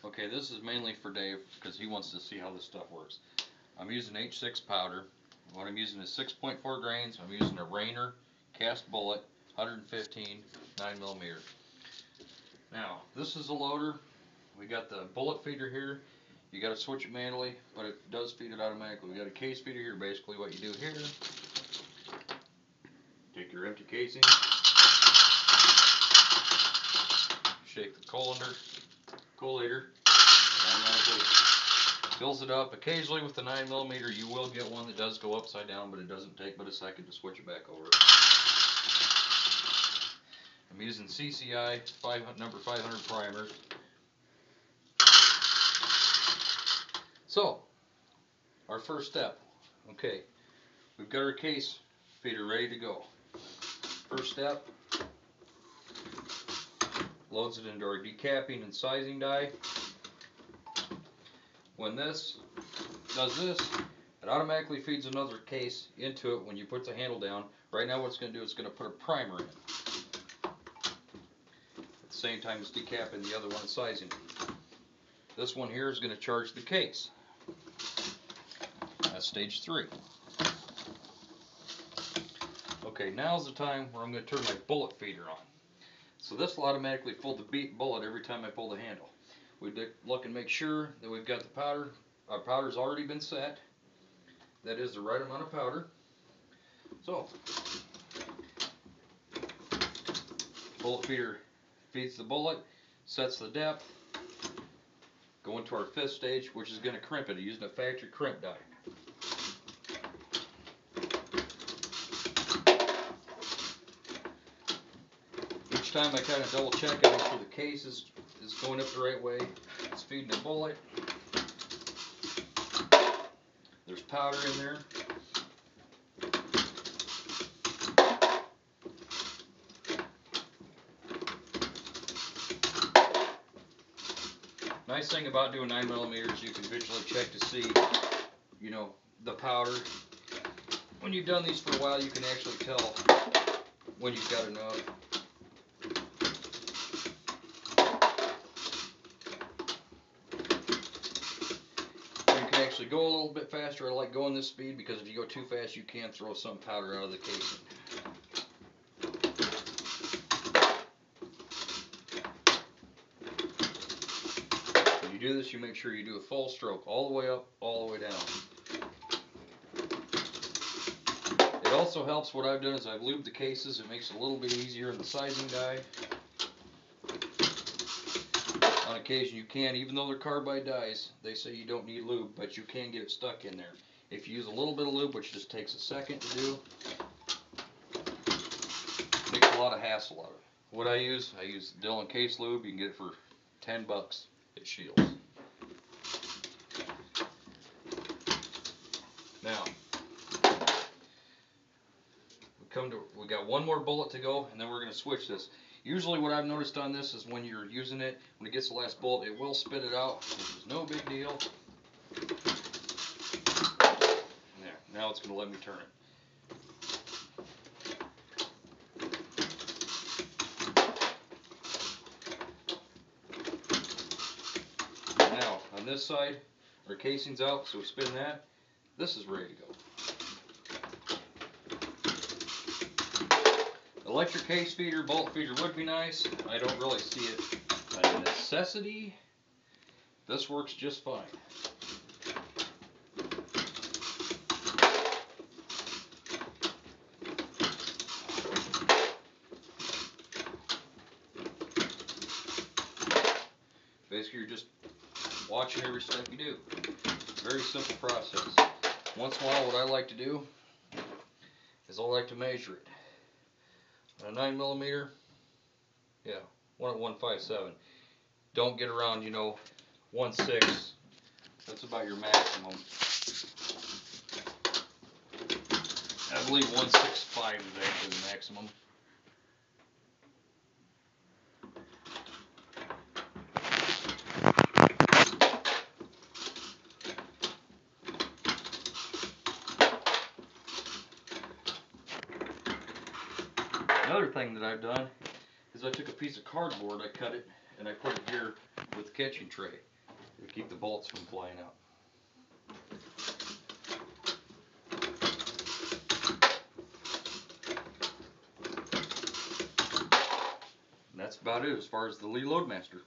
Okay, this is mainly for Dave because he wants to see how this stuff works. I'm using H6 powder. What I'm using is 6.4 grains. I'm using a Rainer cast bullet, 115 9mm. Now, this is a loader. We got the bullet feeder here. You got to switch it manually, but it does feed it automatically. We got a case feeder here. Basically, what you do here, take your empty casing, shake the collator, automatically fills it up. Occasionally with the 9mm, you will get one that does go upside down, but it doesn't take but a second to switch it back over. I'm using CCI number 500 primer. So, our first step. Okay, we've got our case feeder ready to go. First step, loads it into our decapping and sizing die. When this does this, it automatically feeds another case into it when you put the handle down. Right now what it's going to do is it's going to put a primer in. At the same time it's decapping the other one and sizing it. This one here is going to charge the case. That's stage 3. Okay, now's the time where I'm going to turn my bullet feeder on. So this will automatically fill the bullet every time I pull the handle. We look and make sure that we've got the powder. Our powder's already been set. That is the right amount of powder. So, bullet feeder feeds the bullet, sets the depth, go into our 5th stage, which is going to crimp it using a factory crimp die. Each time I kind of double check it, make sure the case is going up the right way. It's feeding the bullet. There's powder in there. Nice thing about doing 9mm is you can visually check to see, you know, the powder. When you've done these for a while, you can actually tell when you've got enough. Actually go a little bit faster. I like going this speed because if you go too fast you can throw some powder out of the casing. When you do this, you make sure you do a full stroke all the way up, all the way down. It also helps, what I've done is I've lubed the cases. It makes it a little bit easier in the sizing die. On occasion you can, even though they're carbide dies, they say you don't need lube, but you can get it stuck in there. If you use a little bit of lube, which just takes a second to do, it makes a lot of hassle out of it. What I use Dillon case lube. You can get it for $10 at Shields. Now, we got one more bullet to go, and then we're going to switch this. Usually what I've noticed on this is when you're using it, when it gets the last bullet, it will spit it out, which is no big deal. There, now it's going to let me turn it. Now, on this side, our casing's out, so we spin that. This is ready to go. Electric case feeder, bolt feeder would be nice. I don't really see it as a necessity. This works just fine. Basically, you're just watching every step you do. Very simple process. Once in a while, what I like to do is I like to measure it. On a 9mm, yeah, 1 at 157. Don't get around, 1/6. That's about your maximum. I believe 165 is actually the maximum. Another thing that I've done is I took a piece of cardboard, I cut it, and I put it here with the catching tray. to keep the bullets from flying out. And that's about it as far as the Lee Loadmaster.